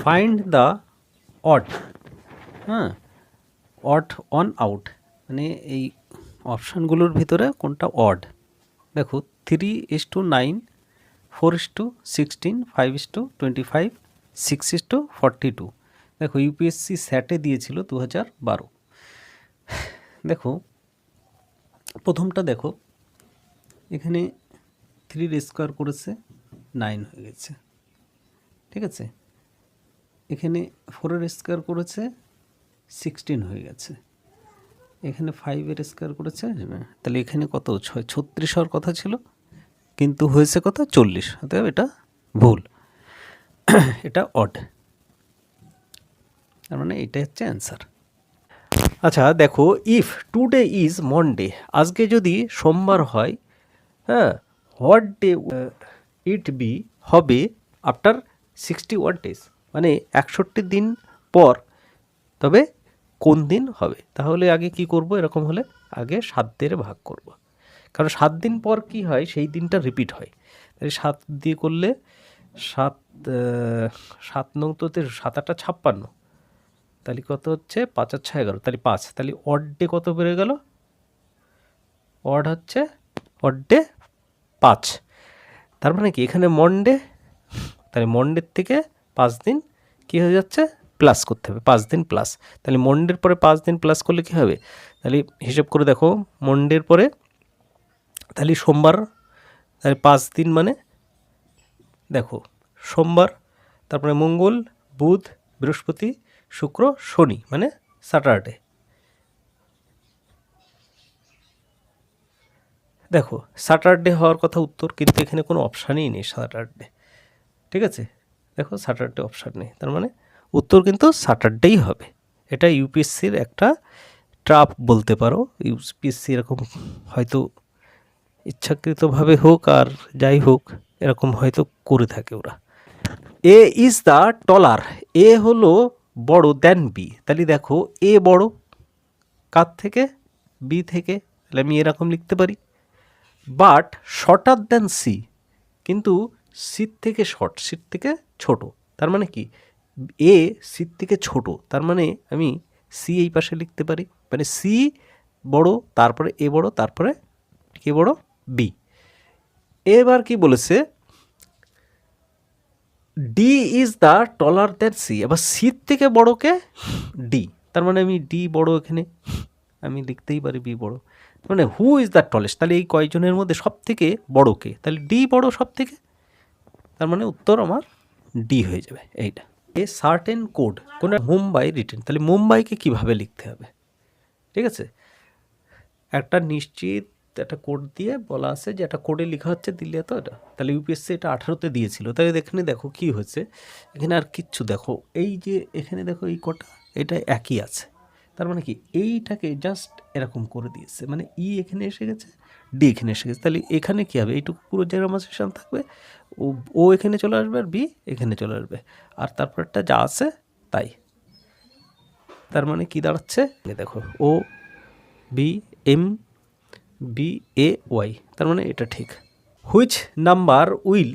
Find the odd, হ্যাঁ, odd on out, মানে এই অপশানগুলোর ভিতরে কোনটা অড। দেখো 3:9, 4:16, 5:25, 6:42। দেখো ইউপিএসসি স্যাটে দিয়েছিল 2012। দেখো প্রথমটা দেখো, এখানে 3 স্কোয়ার করেছে 9 হয়ে গেছে, ঠিক আছে। এখানে 4 স্কোয়ার করেছে 16 হয়ে গেছে। এখানে 5 স্কোয়ার করেছে, তাহলে এখানে কত 36 হওয়ার কথা ছিল, কিন্তু হয়েছে কত 40। অতএব এটা ভুল, এটা অড, তার মানে এটা হচ্ছে অ্যান্সার। আচ্ছা দেখো, ইফ টুডে ইজ মনডে, আজকে যদি সোমবার হয়, হ্যাঁ, হোয়াট ডে ইট বি, হবে আফটার 61 ডেজ, মানে 61 দিন পর, তবে কোন দিন হবে। তাহলে আগে কি করব, এরকম হলে আগে 7 দিয়ে ভাগ করব, কারণ 7 দিন পর কি হয় সেই দিনটা রিপিট হয়। তাহলে 7 দিয়ে করলে 7, 7 নং তো 7 8 56, তাহলে কত হচ্ছে 5 আর 6 11, তাহলে 5, তাহলে অড ডে কত বেড়ে গেল, অড হচ্ছে অড ডে 5। তার মানে কি এখানে মনডে, তাহলে মনডের থেকে 5 দিন কী হয়ে যাচ্ছে, প্লাস করতে হবে, 5 দিন প্লাস। তাহলে মনডের পরে 5 দিন প্লাস করলে কী হবে, তাহলে হিসেব করে দেখো, মনডের পরে তাহলে সোমবার, তাহলে 5 দিন মানে দেখো সোমবার, তারপরে মঙ্গল, বুধ, বৃহস্পতি, শুক্র, শনি, মানে স্যাটারডে। দেখো স্যাটারডে হওয়ার কথা উত্তর, কিন্তু এখানে কোনো অপশানই নেই স্যাটারডে, ঠিক আছে। দেখো স্যাটারডে অপশান নেই, তার মানে উত্তর কিন্তু স্যাটারডেই হবে। এটা ইউপিএসসির একটা ট্রাপ বলতে পারো। ইউপিএসসি এরকম হয়তো ইচ্ছাকৃতভাবে হোক আর যাই হোক, এরকম হয়তো করে থাকে ওরা। এ ইজ দ্য টলার, এ হলো বড় দেন বি, তাহলে দেখো এ বড় কার থেকে, বি থেকে, তাহলে আমি এরকম লিখতে পারি। বাট শর্টার দেন সি, কিন্তু সির থেকে শর্ট, সির থেকে ছোট, তার মানে কি এ সির থেকে ছোট, তার মানে আমি সি এই পাশে লিখতে পারি, মানে সি বড়, তারপরে এ বড়, তারপরে কে বড়, বি। এবার কি বলেছে, D is the taller than C, আবার সির থেকে বড়কে ডি, তার মানে আমি ডি বড়, এখানে আমি লিখতেই পারি বি বড়, মানে হু ইজ দ্য টলেস্ট, তাহলে এই কয়জনের মধ্যে সব থেকে বড় কে, তাহলে ডি বড় সব থেকে, তার মানে উত্তর আমার ডি হয়ে যাবে এইটা। এ সার্টেন কোড, কোন মুম্বাই রিটেন, তাহলে মুম্বাইকে কিভাবে লিখতে হবে, ঠিক আছে। একটা নিশ্চিত একটা কোড দিয়ে বলা আছে যে একটা কোডে লেখা হচ্ছে দিল্লি তো এটা, তাহলে ইউপিএসসি এটা 18তে দিয়েছিল, তাহলে এখানে দেখো কি হয়েছে, এখানে আর কিচ্ছু, দেখো এই যে এখানে দেখো এই কোডটা এটা একই আছে, তার মানে কি এইটাকে জাস্ট এরকম করে দিয়েছে, মানে ই এখানে এসে গেছে, ডি এখানে এসে গেছে, তাহলে এখানে কী হবে, এইটুকু পুরো জেনারেশন থাকবে, ও এখানে চলে আসবে আর বি এখানে চলে আসবে, আর তারপরটা যা আছে তাই। তার মানে কি দাঁড়াচ্ছে, দেখো ও B M B A Y, তার মানে এটা ঠিক। Which number will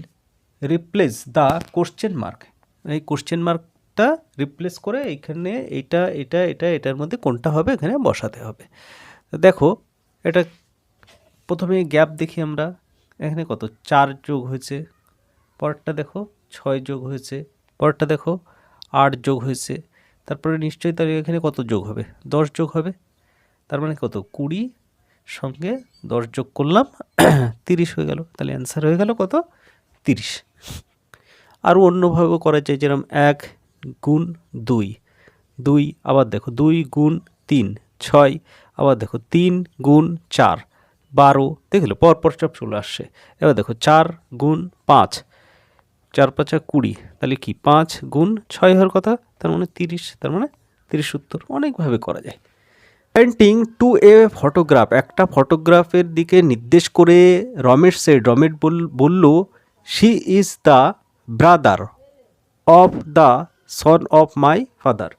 replace the question mark, এই কোশ্চেন মার্কটা রিপ্লেস করে এইখানে এটা এটা এটা এটার মধ্যে কোনটা হবে এখানে বসাতে হবে। দেখো এটা প্রথমে গ্যাপ দেখি আমরা, এখানে কত 4 যোগ হয়েছে, পরেরটা দেখো 6 যোগ হয়েছে, পরেরটা দেখো 8 যোগ হয়েছে, তারপরে নিশ্চয়ই তার এখানে কত যোগ হবে, 10 যোগ হবে, তার মানে কত 20 সঙ্গে 10 যোগ করলাম 30 হয়ে গেল, তাহলে অ্যান্সার হয়ে গেল কত 30। আরও অন্যভাবেও করা যায়, যেরকম 1 গুণ 2, 2 আবার দেখো 2 গুণ 3 6, আবার দেখো 3 গুণ 4 12, দেখলে পরপর সব চলে আসছে। এবার দেখো 4 গুণ 5, 4 5 20, তাহলে কি 5 গুণ 6 হওয়ার কথা, তার মানে 30, তার মানে 30 উত্তর। অনেকভাবে করা যায়। পয়েন্টিং টু এ ফটোগ্রাফ, একটা ফটোগ্রাফের দিকে নির্দেশ করে রমেশ বলল she is the brother of the son of my father.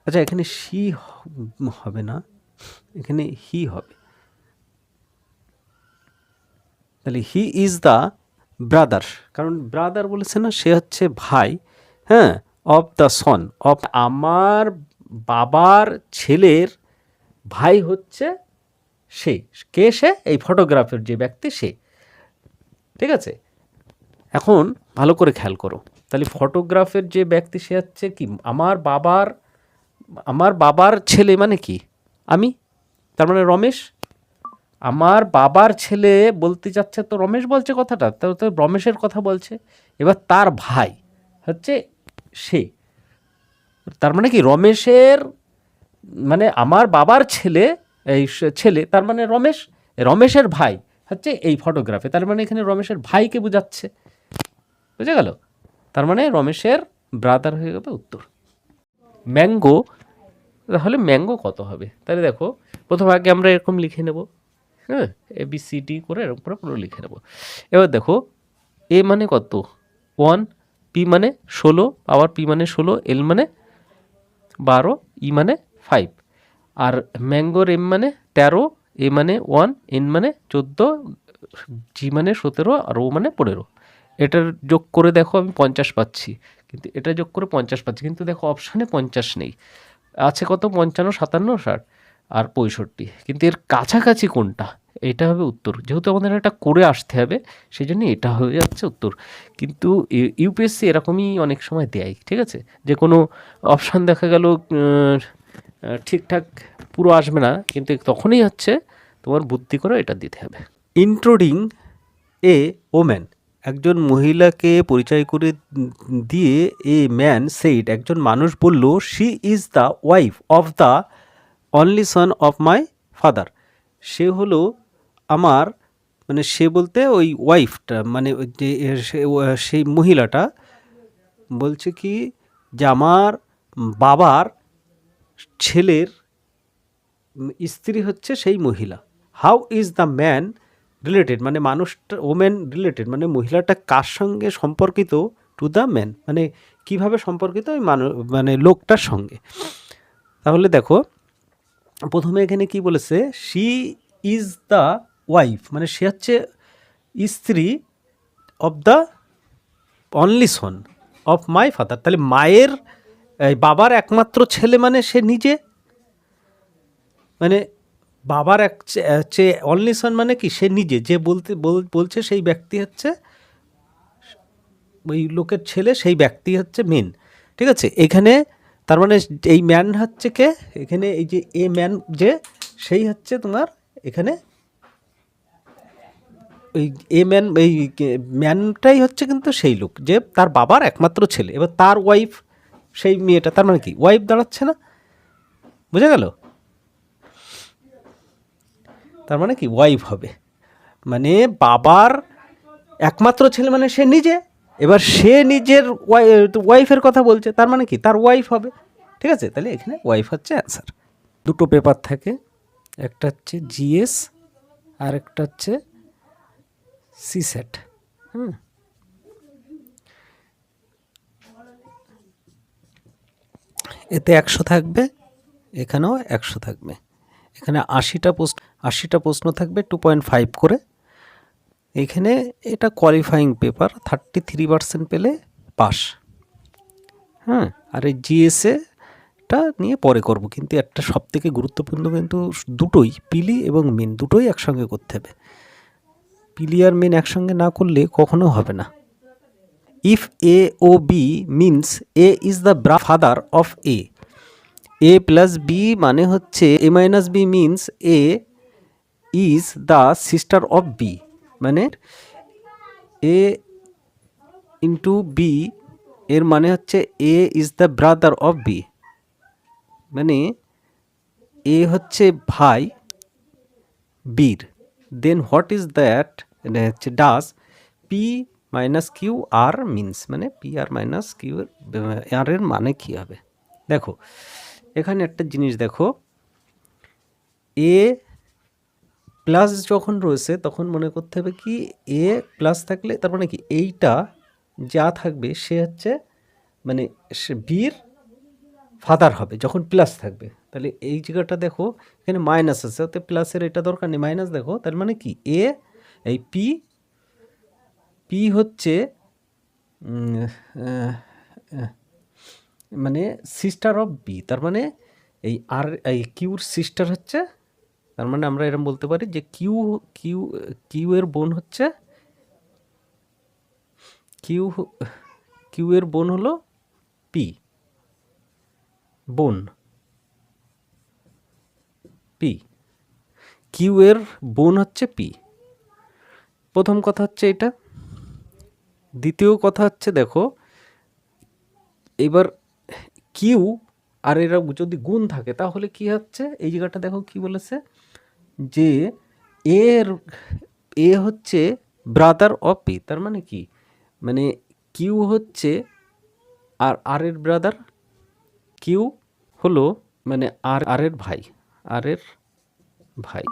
আচ্ছা এখানে শি হবে না, এখানে হি হবে, তাহলে হি ইজ দ্য ব্রাদার, কারণ ব্রাদার বলেছে না, সে হচ্ছে ভাই, হ্যাঁ, অফ দ্য সন অফ, আমার বাবার ছেলের ভাই হচ্ছে সে। কে সে? এই ফটোগ্রাফের যে ব্যক্তি সে। ঠিক আছে, এখন ভালো করে খেয়াল করো। তাহলে ফটোগ্রাফের যে ব্যক্তি সে হচ্ছে কি, আমার বাবার ছেলে মানে কি, আমি, তার মানে রমেশ। আমার বাবার ছেলে বলতে চাচ্ছে তো রমেশ বলছে কথাটা, তো রমেশের কথা বলছে। এবার তার ভাই হচ্ছে সে, তার মানে কি রমেশের, মানে আমার বাবার ছেলে, এই ছেলে তার মানে রমেশ, রমেশের ভাই হচ্ছে এই ফটোগ্রাফে, তার মানে এখানে রমেশের ভাইকে বোঝাচ্ছে। বুঝে গেল? তার মানে রমেশের ব্রাদার হয়ে যাবে উত্তর। ম্যাঙ্গো, তাহলে ম্যাঙ্গো কত হবে? তাহলে দেখো, প্রথম আগে আমরা এরকম লিখে নেব, হ্যাঁ, ABCD করে এরকম করে পুরো লিখে নেব। এবার দেখো, এ মানে কত 1, পি মানে 16, আবার পি মানে 16, এল মানে 12, ই মানে 5, আর ম্যাঙ্গোর এম মানে 13, এ মানে 1, এন মানে 14, জি মানে 17, আর ও মানে 15। এটার যোগ করে দেখো আমি 50 পাচ্ছি, কিন্তু এটা যোগ করে 50 পাচ্ছি, কিন্তু দেখো অপশানে 50 নেই, আছে কত 55, 57, 60 আর 65, কিন্তু এর কাছাকাছি কোনটা, এটা হবে উত্তর। যেহেতু আমাদের এটা করে আসতে হবে, সেই জন্য এটা হয়ে যাচ্ছে উত্তর। কিন্তু ইউপিএসসি এরকমই অনেক সময় দেয়, ঠিক আছে, যে কোনো অপশান দেখা গেল ঠিকঠাক পুরো আসবে না, কিন্তু তখনই হচ্ছে তোমার বুদ্ধি করে এটা দিতে হবে। ইন্ট্রোডিং এ ওম্যান, একজন মহিলাকে পরিচয় করে দিয়ে এ ম্যান সেইড, একজন মানুষ বলল, she is the wife of the only son of my father, সে হলো আমার, মানে সে বলতে ওই ওয়াইফটা, মানে ওই যে সেই মহিলাটা বলছে কি, যে আমার বাবার ছেলের স্ত্রী হচ্ছে সেই মহিলা। How is the man related, মানে মানুষটা, ওম্যান রিলেটেড মানে মহিলাটা কার সঙ্গে সম্পর্কিত, টু দ্য ম্যান মানে কিভাবে সম্পর্কিত ওই মানে লোকটার সঙ্গে। তাহলে দেখো, প্রথমে এখানে কি বলেছে, শি ইজ দ্য ওয়াইফ, মানে সে হচ্ছে স্ত্রী, of the only son of my father, তাহলে মায়ের বাবার একমাত্র ছেলে মানে সে নিজে, মানে বাবার অনলি সন মানে কি, সে নিজে, যে বলছে সেই ব্যক্তি হচ্ছে ওই লোকের ছেলে, সেই ব্যক্তি হচ্ছে মেন। ঠিক আছে, এখানে তার মানে এই ম্যান হচ্ছে কে, এখানে এই যে এ ম্যান যে, সেই হচ্ছে তোমার এখানে ওই এ ম্যান, এই ম্যানটাই হচ্ছে কিন্তু সেই লোক, যে তার বাবার একমাত্র ছেলে। এবার তার ওয়াইফ সেই মেয়েটা, তার মানে কি ওয়াইফ দাঁড়াচ্ছে না? বুঝে গেল? তার মানে কি ওয়াইফ হবে, মানে বাবার একমাত্র ছেলে মানে সে নিজে। এবার সে নিজের ওয়াইফের কথা বলছে, তার মানে কি তার ওয়াইফ হবে। ঠিক আছে, তাহলে এখানে ওয়াইফ হচ্ছে অ্যান্সার। দুটো পেপার থাকে, একটা হচ্ছে জিএস আর একটা হচ্ছে সিসেট। এতে 100 থাকবে, এখানেও 100 থাকবে, এখানে 80টা প্রশ্ন থাকবে 2.5 করে। এখানে এটা কোয়ালিফাইং পেপার, 33% পেলে পাস। হ্যাঁ, আর এই জিএসএটা নিয়ে পরে করব, কিন্তু একটা সবথেকে গুরুত্বপূর্ণ, কিন্তু দুটোই পিলি এবং মেন দুটোই একসঙ্গে করতে হবে। পিলি আর মেন একসঙ্গে না করলে কখনো হবে না। ইফ এ ও B means A is the father of A plus B মানে হচ্ছে A minus B means A is the sister of B, মানে এ ইন্টু বি এর মানে হচ্ছে A is the brother of B, মানে A হচ্ছে ভাই বীর। দেন হোয়াট ইজ দ্যাট, হচ্ছে ডাস P minus Q R means, মানে P R minus Q R এর মানে কী হবে? দেখো এখানে একটা জিনিস দেখো, এ প্লাস যখন রয়েছে তখন মনে করতে হবে কি, এ প্লাস থাকলে তার মানে কি এইটা যা থাকবে সে হচ্ছে, মানে সে বীর ফাদার হবে যখন প্লাস থাকবে। তাহলে এই জায়গাটা দেখো এখানে মাইনাস আছে, ওতে প্লাসের এটা দরকার নেই, মাইনাস দেখো, তার মানে কি এই পি হচ্ছে মানে সিস্টার অফ বি, তার মানে এই আর এই কিউর সিস্টার হচ্ছে, তার মানে আমরা এরকম বলতে পারি যে কিউ কিউ কিউ এর বোন হচ্ছে কিউ কিউ এর বোন হলো পি, বোন পি, কিউ এর বোন হচ্ছে পি। প্রথম কথা হচ্ছে এটা। দ্বিতীয় কথা হচ্ছে দেখো, এবার কিউ আর এরা যদি গুণ থাকে তাহলে কি হচ্ছে, এই জায়গাটা দেখো কি বলেছে যে এর এ হচ্ছে ব্রাদার অফ পি, তার মানে কি, মানে কিউ হচ্ছে আর এর ব্রাদার, কিউ হলো মানে আর এর ভাই, আর এর ভাই।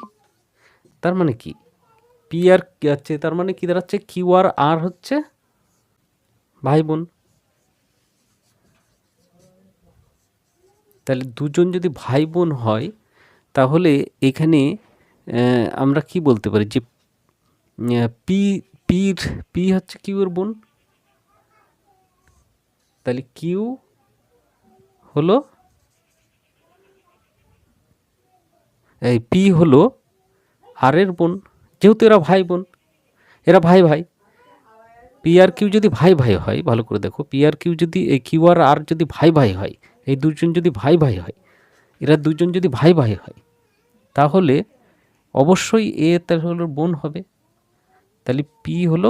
তার মানে কি পি আর কি আছে, তার মানে কি দাঁড়াচ্ছে, কিউ আর আর হচ্ছে ভাই বোন। তাহলে দুজন যদি ভাই বোন হয় তাহলে এখানে আমরা কি বলতে পারি যে পি পির পি হচ্ছে কিউ এর বোন, তাহলে কিউ হলো এই পি হলো আর এর বোন, যেহেতু এরা ভাই বোন, এরা ভাই ভাই। পি আর কিউ যদি ভাই ভাই হয়, ভালো করে দেখো, পি আর কিউ যদি এই কিউ আর আর যদি ভাই ভাই হয়, এই দুজন যদি ভাই ভাই হয়, এরা দুজন যদি ভাই ভাই হয় তাহলে অবশ্যই এ তার হলো বোন হবে। তাহলে পি হলো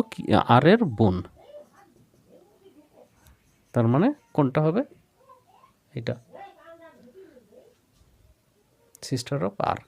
আর এর বোন, তার মানে কোনটা হবে, এটা সিস্টার অফ আর।